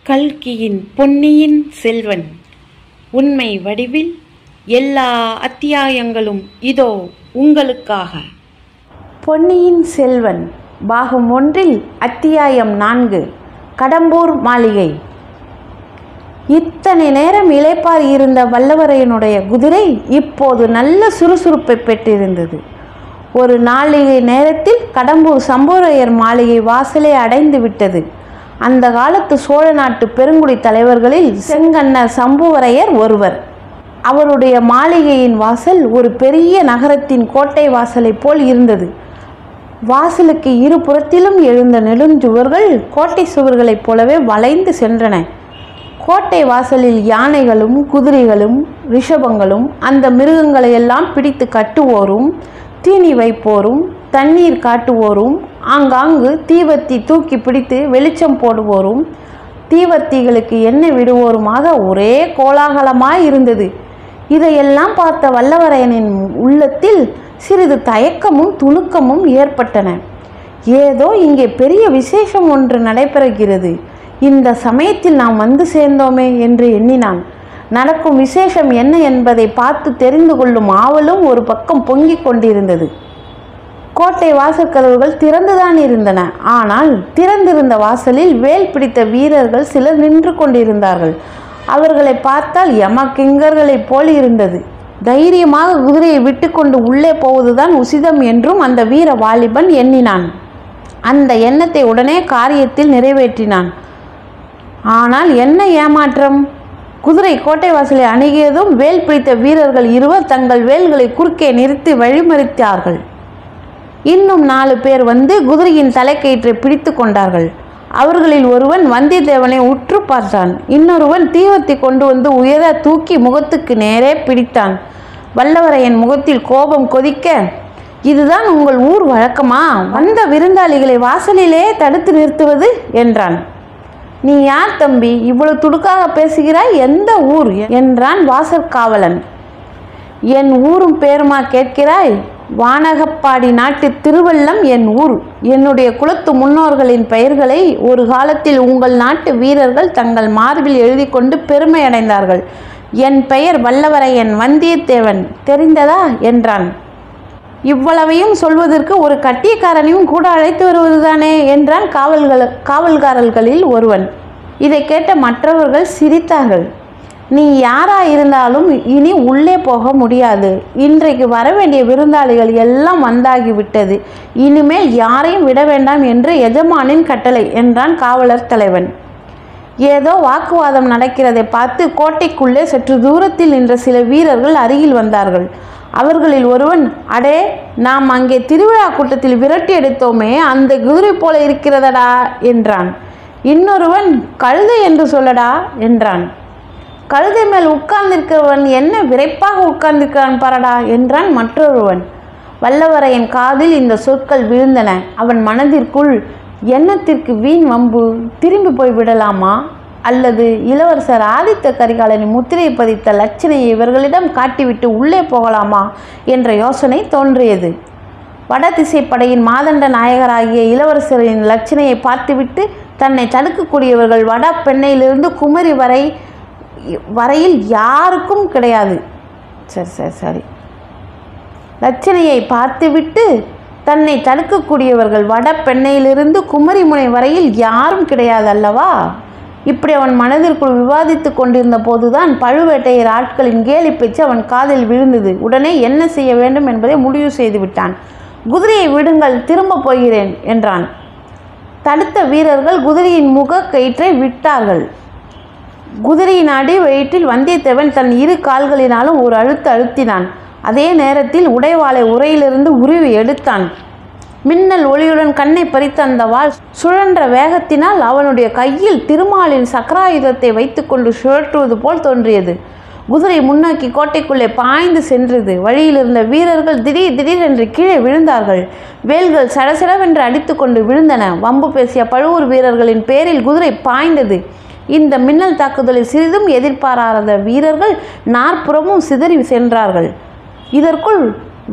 கல்கியின் பொன்னியின் செல்வன் உண்மை வடிவில் எல்லா அத்தியாயங்களும் இதோ உங்களுக்காக. பொன்னியின் செல்வன் பாகம் 1 அத்தியாயம் 4 கடம்பூர் மாளிகை. இத்தனை நேரம் இளைப்பாறி இருந்த வல்லவரையனுடைய குதிரை இப்போது நல்ல சுறுசுறுப்பை பெற்றிருந்தது. ஒரு நாளிகை நேரத்தில் கடம்பூர் சம்புவரையர் மாளிகை வாசலை அடைந்து விட்டது. அந்த காலத்து சோழ நாட்டு பெருங்குடி தலைவர்களில் செங்கண்ணர் சம்புவரையர் ஒருவர். அவருடைய மாளிகையின் வாசல் ஒரு பெரிய நகரத்தின் கோட்டை வாசலை போல் இருந்தது. வாசலுக்கு இருபுறத்திலும் எழுந்த நெடுஞ்சுவர்கள் கோட்டை சுவர்களைப் போலவே வளைந்து சென்றன. கோட்டை வாசலில் யானைகளும் குதிரைகளும் ரிஷபங்களும் அந்த மிருகங்களையெல்லாம் பிடித்து கட்டுவோரும் தீனி வைப்போரும் தண்ணீர் காட்டுவோரும் ஆங்காங்கு தீவத்தி தூக்கி பிடித்து வெளிச்சம் போடுவோரும் தீவத்திகளுக்கு எண்ணெய் விடுவோருமாக ஒரே கோலாகலமாய் இருந்தது. இதையெல்லாம் பார்த்த வல்லவரையனின் உள்ளத்தில் சிறிது தயக்கமும் துணுக்கமும் ஏற்பட்டன. ஏதோ இங்கே பெரிய விசேஷம் ஒன்று நடைபெறுகிறது, இந்த சமயத்தில் நாம் வந்து சேர்ந்தோமே என்று எண்ணினான். நடக்கும் விசேஷம் என்ன என்பதை பார்த்து தெரிந்து கொள்ளும் ஆவலும் ஒரு பக்கம் பொங்கிக் கொண்டிருந்தது. கோட்டை வாசற்கதவுகள் திறந்துதான் இருந்தன. ஆனால் திறந்திருந்த வாசலில் வேல் பிடித்த வீரர்கள் சிலர் நின்று கொண்டிருந்தார்கள். அவர்களை பார்த்தால் யமகிங்கர்களைப் போல் இருந்தது. தைரியமாக குதிரையை விட்டு கொண்டு உள்ளே போவதுதான் உசிதம் என்றும் அந்த வீர வாலிபன் எண்ணினான். அந்த எண்ணத்தை உடனே காரியத்தில் நிறைவேற்றினான். ஆனால் என்ன ஏமாற்றம்! குதிரை கோட்டை வாசலை அணுகியதும் வேல் பிடித்த வீரர்கள் இருவர் தங்கள் வேல்களை குறுக்கே நிறுத்தி வழிமறித்தார்கள். இன்னும் 4 பேர் வந்து குதிரையின் தலைக்கயிற்றை பிடித்து கொண்டார்கள். அவர்களில் ஒருவன் வந்தியத்தேவனை உற்று பார்த்தான். இன்னொருவன் தீவர்த்தி கொண்டு வந்து உயர தூக்கி முகத்துக்கு நேரே பிடித்தான். வல்லவரையன் முகத்தில் கோபம் கொதிக்க, இதுதான் உங்கள் ஊர் வழக்கமா? வந்த விருந்தாளிகளை வாசலிலே தடுத்து நிறுத்துவது என்றான். நீ யார் தம்பி, இவ்வளவு துடுக்காக பேசுகிறாய்? எந்த ஊர் என்றான் வாசற்காவலன். என் ஊரும் பேருமா கேட்கிறாய்? வானகப்பாடி நாட்டு திருவள்ளம் என் ஊர். என்னுடைய குலத்து முன்னோர்களின் பெயர்களை ஒரு காலத்தில் உங்கள் நாட்டு வீரர்கள் தங்கள் மார்பில் எழுதி கொண்டு பெருமை அடைந்தார்கள். என் பெயர் வல்லவரையன் வந்தியத்தேவன், தெரிந்ததா என்றான். இவ்வளவையும் சொல்வதற்கு ஒரு கட்டியக்காரனையும் கூட அழைத்து வருவதுதானே என்றான் காவல்காரர்களில் ஒருவன். இதை கேட்ட மற்றவர்கள் சிரித்தார்கள். நீ யாராயிருந்தாலும் இனி உள்ளே போக முடியாது. இன்றைக்கு வரவேண்டிய விருந்தாளிகள் எல்லாம் வந்தாகிவிட்டது. இனிமேல் யாரையும் விட வேண்டாம் என்று எஜமானின் கட்டளை என்றான் காவலர் தலைவன். ஏதோ வாக்குவாதம் நடக்கிறதை பார்த்து கோட்டைக்குள்ளே சற்று தூரத்தில் நின்ற சில வீரர்கள் அருகில் வந்தார்கள். அவர்களில் ஒருவன், அடே, நாம் அங்கே திருவிழா கூட்டத்தில் விரட்டி எடுத்தோமே, அந்த குதிரை போல இருக்கிறதடா என்றான். இன்னொருவன், கழுதை என்று சொல்லடா என்றான். கழுதை மேல் உட்கார்ந்திருக்கிறவன் என்ன விரைப்பாக உட்கார்ந்திருக்கிறான் பாரடா என்றான் மற்றொருவன். வல்லவரையன் காதில் இந்த சொற்கள் விழுந்தன. அவன் மனதிற்குள், எண்ணத்திற்கு வீண் வம்பு, திரும்பி போய் விடலாமா? அல்லது இளவரசர் ஆதித்த கரிகாலனின் முத்திரை பதித்த லட்சணையை இவர்களிடம் காட்டிவிட்டு உள்ளே போகலாமா என்ற யோசனை தோன்றியது. வடதிசைப்படையின் மாதண்ட நாயகராகிய இளவரசரின் லட்சணையை பார்த்துவிட்டு தன்னை தடுக்கக்கூடியவர்கள் வட பெண்ணையிலிருந்து குமரி வரையில் யாருக்கும் கிடையாது. சரி லட்சணையை பார்த்துவிட்டு தன்னை தடுக்கக்கூடியவர்கள் வட பெண்ணையிலிருந்து குமரிமுனை வரையில் யாரும் கிடையாது அல்லவா? இப்படி அவன் மனதிற்குள் விவாதித்து கொண்டிருந்த போதுதான் பழுவேட்டையர் ஆட்களின் கேலி பேச்சு அவன் காதில் விழுந்தது. உடனே என்ன செய்ய வேண்டும் என்பதை முடிவு செய்து விட்டான். குதிரையை விடுங்கள், திரும்ப போகிறேன் என்றான். தடுத்த வீரர்கள் குதிரையின் முக கயிற்றை விட்டார்கள். குதிரையின் அடி வயிற்றில் வந்தியத்தேவன் தன் 2 கால்களினாலும் ஒரு அழுத்தினான். அதே நேரத்தில் உடைவாளை உரையிலிருந்து உருவி எடுத்தான். மின்னல் ஒளியுடன் கண்ணை பறித்த அந்த வாள் சுழன்ற வேகத்தினால் அவனுடைய கையில் திருமாலின் சக்கராயுதத்தை வைத்துக்கொண்டு சுழற்றுவது போல் தோன்றியது. குதிரை முன்னோக்கி கோட்டைக்குள்ளே பாய்ந்து சென்றது. வழியில் இருந்த வீரர்கள் திடீரென்று கீழே விழுந்தார்கள். வேல்கள் சடசடவென்று அடித்து கொண்டு விழுந்தன. வம்பு பேசிய பழுவூர் வீரர்களின் பேரில் குதிரை பாய்ந்தது. இந்த மின்னல் தாக்குதலில் சிறிதும் எதிர்பாராத வீரர்கள் நாற்புறமும் சிதறி சென்றார்கள். இதற்குள்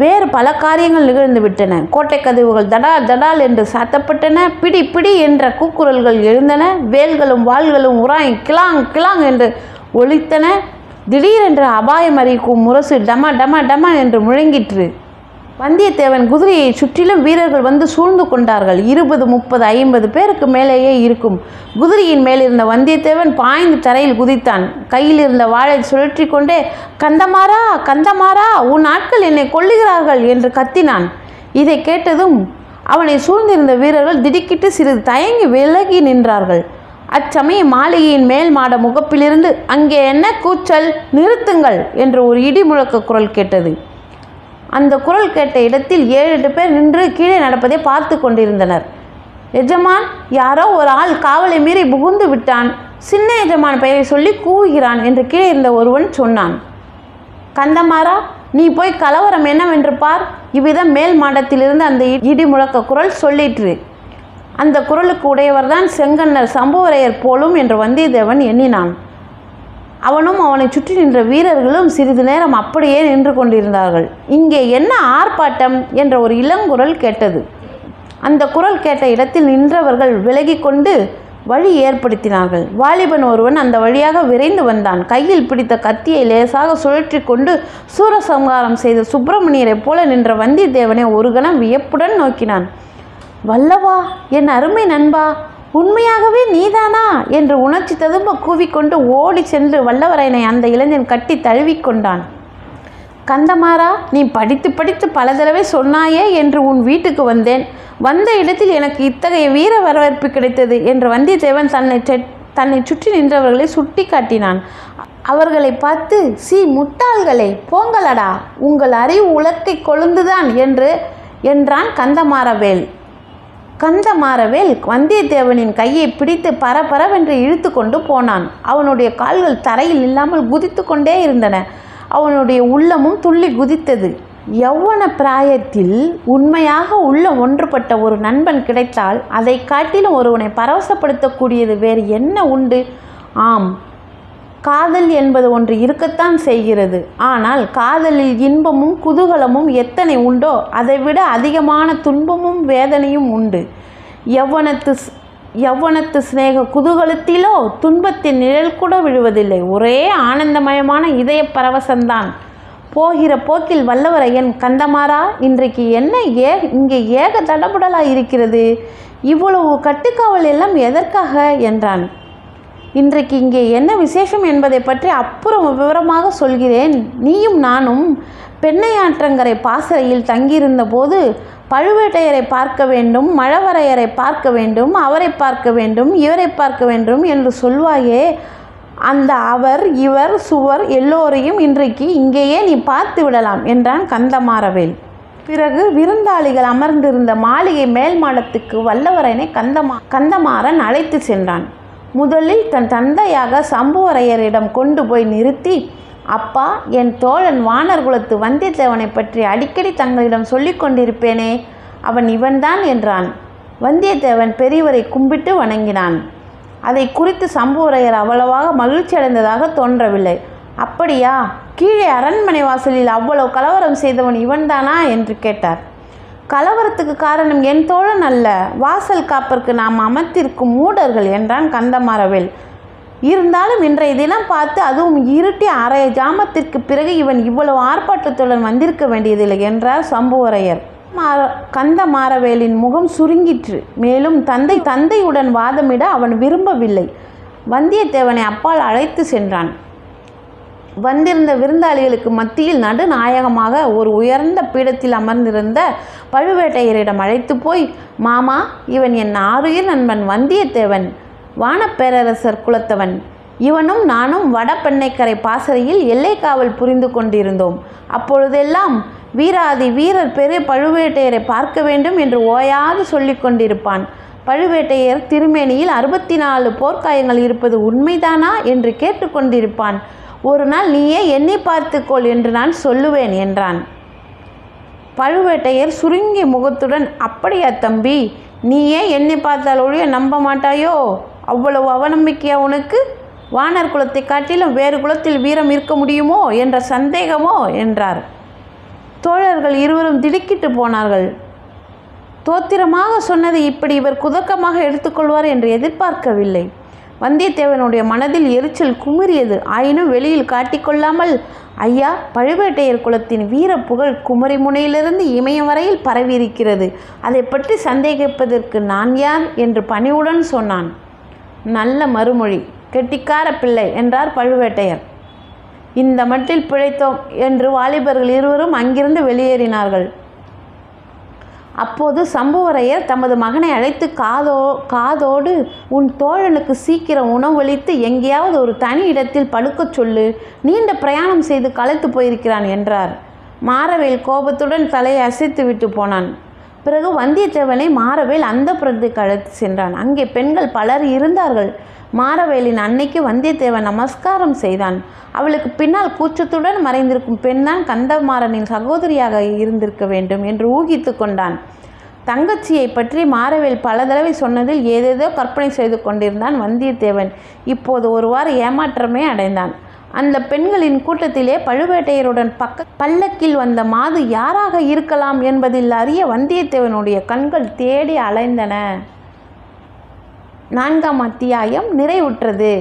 வேறு பல காரியங்கள் நிகழ்ந்து விட்டன. கோட்டை கதவுகள் தடால் தடால் என்று சாத்தப்பட்டன. பிடி பிடி என்ற கூக்குரல்கள் எழுந்தன. வேல்களும் வாள்களும் உராய் கிளாங் கிளாங் என்று ஒலித்தன. திடீரென்று அபாயம் அறிவிக்கும் முரசு டம டம டம என்று முழங்கிற்று. வந்தியத்தேவன் குதிரையை சுற்றிலும் வீரர்கள் வந்து சூழ்ந்து கொண்டார்கள். 20, 30, 50 பேருக்கு மேலேயே இருக்கும். குதிரையின் மேலிருந்த வந்தியத்தேவன் பாய்ந்து தரையில் குதித்தான். கையில் இருந்த வாளை சுழற்றி கொண்டே, கந்தமாறா கந்தமாறா, உன் ஆட்கள் என்னை கொல்லுகிறார்கள் என்று கத்தினான். இதை கேட்டதும் அவனை சூழ்ந்திருந்த வீரர்கள் திடுக்கிட்டு சிறிது தயங்கி விலகி நின்றார்கள். அச்சமயம் மாளிகையின் மேல் மாட முகப்பிலிருந்து, அங்கே என்ன கூச்சல், நிறுத்துங்கள் என்று ஒரு இடி முழக்க குரல் கேட்டது. அந்த குரல் கேட்ட இடத்தில் 7-8 பேர் நின்று கீழே நடப்பதை பார்த்து கொண்டிருந்தனர். எஜமான், யாரோ ஒரு ஆள் காவலை மீறி புகுந்து விட்டான், சின்ன எஜமான் பெயரை சொல்லி கூவுகிறான் என்று கீழே இருந்த ஒருவன் சொன்னான். கந்தமாறா, நீ போய் கலவரம் என்னவென்று பார். இவ்விதம் மேல் மாடத்திலிருந்து அந்த இடி முழக்க குரல் சொல்லிற்று. அந்த குரலுக்கு உடையவர்தான் செங்கன்னர் சம்புவரையர் போலும் என்று வந்தியத்தேவன் எண்ணினான். அவனும் அவனை சுற்றி நின்ற வீரர்களும் சிறிது நேரம் அப்படியே நின்று கொண்டிருந்தார்கள். இங்கே என்ன ஆர்ப்பாட்டம் என்ற ஒரு இளங்குரல் கேட்டது. அந்த குரல் கேட்ட இடத்தில் நின்றவர்கள் விலகி கொண்டு வழி ஏற்படுத்தினார்கள். வாலிபன் ஒருவன் அந்த வழியாக விரைந்து வந்தான். கையில் பிடித்த கத்தியை லேசாக சுழற்றி கொண்டு சூரசம்ஹாரம் செய்த சுப்பிரமணியரை போல நின்ற வந்தியத்தேவனை ஒரு கணம் வியப்புடன் நோக்கினான். வல்லவா, என் அருமை நண்பா, உண்மையாகவே நீதானா என்று உணர்ச்சி ததும்ப கூவிக்கொண்டு ஓடி சென்று வல்லவரையனை அந்த இளைஞன் கட்டி தழுவிக்கொண்டான். கந்தமாறா, நீ படித்து படித்து பல தடவை சொன்னாயே என்று உன் வீட்டுக்கு வந்தேன். வந்த இடத்தில் எனக்கு இத்தகைய வீர வரவேற்பு கிடைத்தது என்று வந்தியத்தேவன் தன்னை சுற்றி நின்றவர்களை சுட்டி காட்டினான். அவர்களை பார்த்து, முட்டாள்களே, போங்களடா, உங்கள் அறிவு உலக்கை கொழுந்துதான் என்றான் கந்தமாறவேல். கந்தமாறவேல் வந்தியத்தேவனின் கையை பிடித்து பரபரவென்று இழுத்து கொண்டு போனான். அவனுடைய கால்கள் தரையில் இல்லாமல் குதித்து கொண்டே இருந்தன. அவனுடைய உள்ளமும் துள்ளி குதித்தது. யௌவன பிராயத்தில் உண்மையாக உள்ளம் ஒன்றுபட்ட ஒரு நண்பன் கிடைத்தால் அதை காட்டிலும் ஒருவனை பரவசப்படுத்தக்கூடியது வேறு என்ன உண்டு? ஆம், காதல் என்பது ஒன்று இருக்கத்தான் செய்கிறது. ஆனால் காதலில் இன்பமும் குதூகலமும் எத்தனை உண்டோ அதைவிட அதிகமான துன்பமும் வேதனையும் உண்டு. யௌவனத்து சிநேக குதூகலத்திலோ துன்பத்தின் நிழல் கூட விழுவதில்லை. ஒரே ஆனந்தமயமான இதய பரவசம்தான். போகிற போக்கில் வல்லவரையன், கந்தமாறா, இன்றைக்கு என்ன இங்கே ஏக தடபுடலாக இருக்கிறது? இவ்வளவு கட்டுக்காவல் எல்லாம் எதற்காக என்றான். இன்றைக்கு இங்கே என்ன விசேஷம் என்பதை பற்றி அப்புறம் விவரமாக சொல்கிறேன். நீயும் நானும் பெண்ணையாற்றங்கரை பாசறையில் தங்கியிருந்த போது பழுவேட்டையரை பார்க்க வேண்டும், மழவரையரை பார்க்க வேண்டும், அவரை பார்க்க வேண்டும், இவரை பார்க்க வேண்டும் என்று சொல்வாயே, அந்த அவர் இவர் சுவர் எல்லோரையும் இன்றைக்கு இங்கேயே நீ பார்த்து விடலாம் என்றான் கந்தமாறவேல். பிறகு விருந்தாளிகள் அமர்ந்திருந்த மாளிகை மேல் மாடத்துக்கு வல்லவரையனை கந்தமாறன் அழைத்து சென்றான். முதலில் தன் தந்தையாக சம்புவரையரிடம் கொண்டு போய் நிறுத்தி, அப்பா, என் தோழன் வானர் குலத்து வந்தியத்தேவனை பற்றி அடிக்கடி தங்களிடம் சொல்லி கொண்டிருப்பேனே, அவன் இவன்தான் என்றான். வந்தியத்தேவன் பெரியவரை கும்பிட்டு வணங்கினான். அதை குறித்து சம்புவரையர் அவ்வளவாக மகிழ்ச்சி அடைந்ததாக தோன்றவில்லை. அப்படியா, கீழே அரண்மனை வாசலில் அவ்வளவு கலவரம் செய்தவன் இவன்தானா என்று கேட்டார். கலவரத்துக்கு காரணம் என் தோழன் அல்ல, வாசல் காப்பதற்கு நாம் அமர்த்திருக்கும் மூடர்கள் என்றான் கந்தமாறவேல். இருந்தாலும் இன்றைய தினம் பார்த்து, அதுவும் இருட்டி அரைய ஜாமத்திற்கு பிறகு இவன் இவ்வளவு ஆர்ப்பாட்டத்துடன் வந்திருக்க வேண்டியதில்லை என்றார் சம்புவரையர். கந்தமாறவேலின் முகம் சுருங்கிற்று. மேலும் தந்தையுடன் வாதமிட அவன் விரும்பவில்லை. வந்தியத்தேவனை அப்பால் அழைத்து சென்றான். வந்திருந்த விருந்தாளிகளுக்கு மத்தியில் நடுநாயகமாக ஒரு உயர்ந்த பீடத்தில் அமர்ந்திருந்த பழுவேட்டையரிடம் அழைத்து போய், மாமா, இவன் என் ஆருயிர் நண்பன் வந்தியத்தேவன், வானப்பேரரசர் குலத்தவன். இவனும் நானும் வடபெண்ணைக்கரை பாசறையில் எல்லை காவல் புரிந்து கொண்டிருந்தோம். அப்பொழுதெல்லாம் வீராதி வீரர் பெரிய பழுவேட்டையரை பார்க்க வேண்டும் என்று ஓயாது சொல்லி கொண்டிருப்பான். பழுவேட்டையர் திருமேனியில் 64 போர்க்காயங்கள் இருப்பது உண்மைதானா என்று கேட்டுக்கொண்டிருப்பான். ஒரு நாள் நீயே எண்ணி பார்த்துக்கொள் என்று நான் சொல்லுவேன் என்றான். பழுவேட்டையர் சுருங்கிய முகத்துடன், அப்படியா தம்பி, நீயே எண்ணி பார்த்தால் ஒழிய நம்ப மாட்டாயோ? அவ்வளவு அவநம்பிக்கையா உனக்கு? வானர் குலத்தை காட்டிலும் வேறு குலத்தில் வீரம் இருக்க முடியுமோ என்ற சந்தேகமோ என்றார். தோழர்கள் இருவரும் திடுக்கிட்டு போனார்கள். தோத்திரமாக சொன்னதை இப்படி இவர் குதர்க்கமாக எடுத்துக்கொள்வார் என்று எதிர்பார்க்கவில்லை. வந்தியத்தேவனுடைய மனதில் எரிச்சல் குமுறியது. ஆயினும் வெளியில் காட்டிக்கொள்ளாமல், ஐயா, பழுவேட்டையர் குலத்தின் வீர புகழ் குமரி முனையிலிருந்து இமயம் வரையில் பரவியிருக்கிறது. அதை பற்றி சந்தேகிப்பதற்கு நான் யார் என்று பணிவுடன் சொன்னான். நல்ல மறுமொழி, கெட்டிக்கார பிள்ளை என்றார் பழுவேட்டையர். இந்த மட்டில் பிழைத்தோம் என்று வாலிபர்கள் இருவரும் அங்கிருந்து வெளியேறினார்கள். அப்போது சம்புவரையர் தமது மகனை அழைத்து காதோடு, உன் தோழனுக்கு சீக்கிரம் உணவளித்து எங்கேயாவது ஒரு தனி இடத்தில் படுக்கச் சொல்லு. நீண்ட பிரயாணம் செய்து களைத்து போயிருக்கிறான் என்றார். மாரவேல் கோபத்துடன் தலையை அசைத்து விட்டு போனான். பிறகு வந்தியத்தேவனை மாரவேல் அந்தப்புறத்துக்கு அழைத்து சென்றான். அங்கே பெண்கள் பலர் இருந்தார்கள். மாரவேலின் அன்னைக்கு வந்தியத்தேவன் நமஸ்காரம் செய்தான். அவளுக்கு பின்னால் கூச்சத்துடன் மறைந்திருக்கும் பெண்தான் கந்தமாறனின் சகோதரியாக இருந்திருக்க வேண்டும் என்று ஊகித்து கொண்டான். தங்கச்சியை பற்றி மாரவேல் பல தடவை சொன்னதில் ஏதேதோ கற்பனை செய்து கொண்டிருந்தான் வந்தியத்தேவன். இப்போது ஒருவாறு ஏமாற்றமே அடைந்தான். அந்த பெண்களின் கூட்டத்திலே பழுவேட்டையருடன் பல்லக்கில் வந்த மாது யாராக இருக்கலாம் என்பதில் அறிய வந்தியத்தேவனுடைய கண்கள் தேடி அலைந்தன. 4ஆம் அத்தியாயம் நிறைவுற்றது.